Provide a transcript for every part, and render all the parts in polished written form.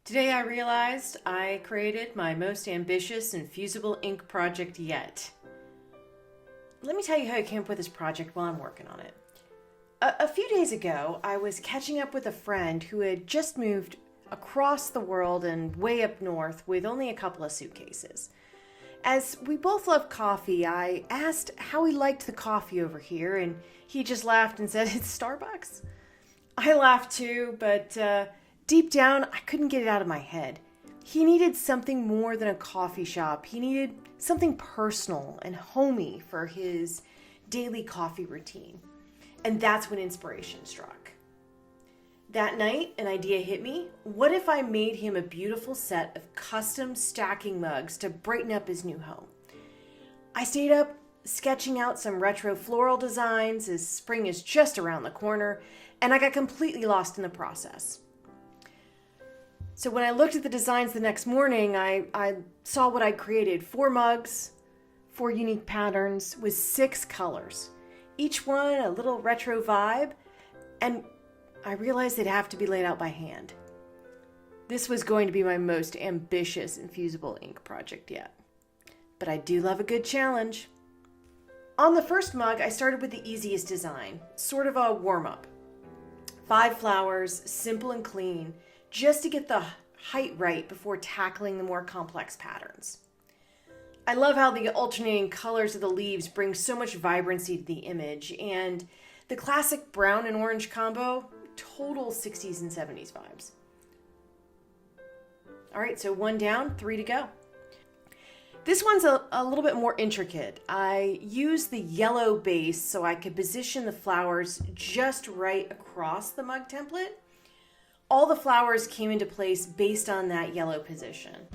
Today I realized I created my most ambitious Infusible ink project yet. Let me tell you how I came up with this project while I'm working on it. A few days ago, I was catching up with a friend who had just moved across the world and way up north with only a couple of suitcases. As we both love coffee, I asked how he liked the coffee over here, and he just laughed and said, "It's Starbucks." I laughed too, but deep down, I couldn't get it out of my head. He needed something more than a coffee shop. He needed something personal and homey for his daily coffee routine. And that's when inspiration struck. That night, an idea hit me. What if I made him a beautiful set of custom stacking mugs to brighten up his new home? I stayed up sketching out some retro floral designs as spring is just around the corner, and I got completely lost in the process. So when I looked at the designs the next morning, I saw what I created. 4 mugs, 4 unique patterns with 6 colors. Each one a little retro vibe, and I realized they'd have to be laid out by hand. This was going to be my most ambitious Infusible ink project yet. But I do love a good challenge. On the first mug, I started with the easiest design, sort of a warm-up. 5 flowers, simple and clean, just to get the height right before tackling the more complex patterns. I love how the alternating colors of the leaves bring so much vibrancy to the image, and the classic brown and orange combo, total 60s and 70s vibes. All right, so 1 down, 3 to go. This one's a little bit more intricate. I used the yellow base so I could position the flowers just right across the mug template. All the flowers came into place based on that yellow position.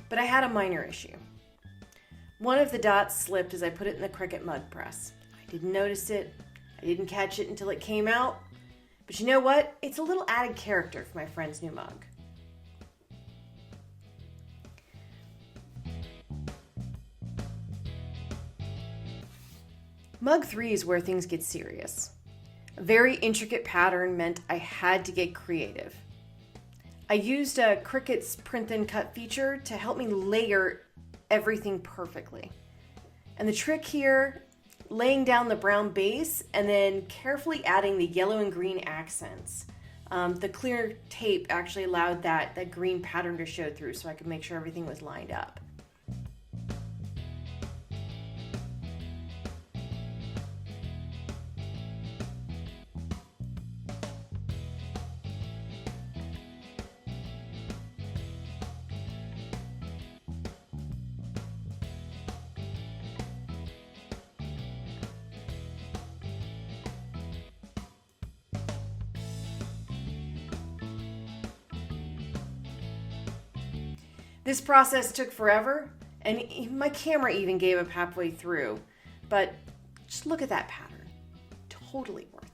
But I had a minor issue. One of the dots slipped as I put it in the Cricut mug press. I didn't notice it. I didn't catch it until it came out. But you know what? It's a little added character for my friend's new mug. Mug 3 is where things get serious. A very intricate pattern meant I had to get creative. I used Cricut's print and cut feature to help me layer everything perfectly. And the trick here, laying down the brown base and then carefully adding the yellow and green accents. The clear tape actually allowed that green pattern to show through so I could make sure everything was lined up. This process took forever, and my camera even gave up halfway through, but just look at that pattern. Totally worth it.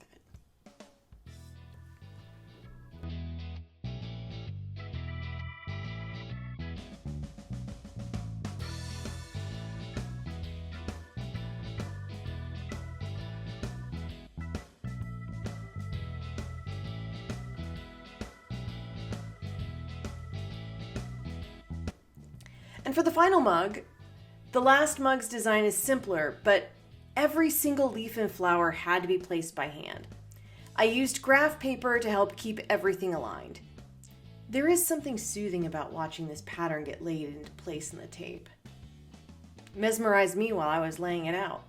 And for the final mug, the last mug's design is simpler, but every single leaf and flower had to be placed by hand. I used graph paper to help keep everything aligned. There is something soothing about watching this pattern get laid into place in the tape. It mesmerized me while I was laying it out.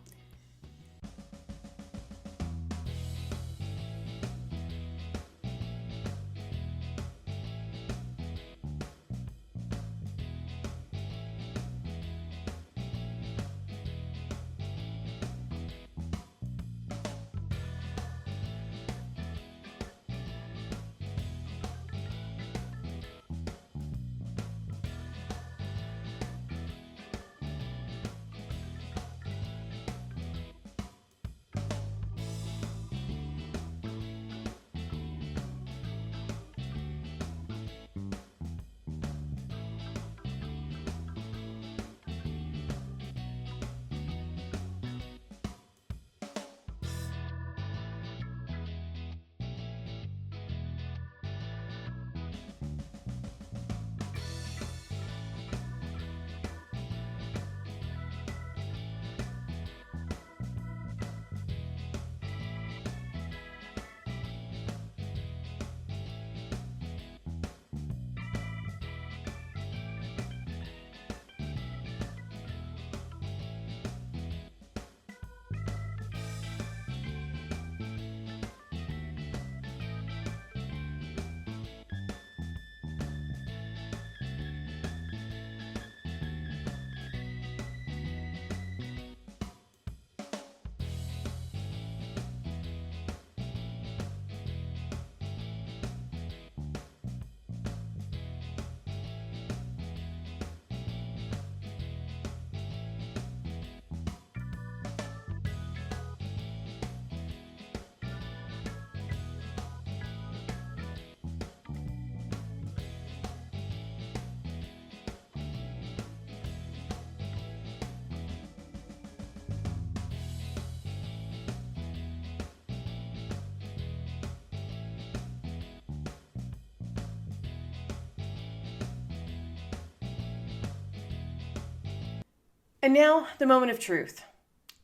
And now, the moment of truth.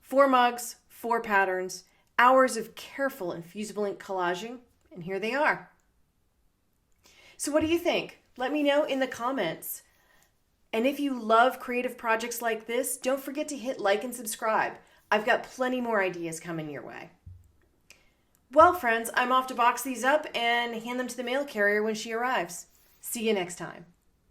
4 mugs, 4 patterns, hours of careful infusible ink collaging, and here they are. So what do you think? Let me know in the comments. And if you love creative projects like this, don't forget to hit like and subscribe. I've got plenty more ideas coming your way. Well, friends, I'm off to box these up and hand them to the mail carrier when she arrives. See you next time.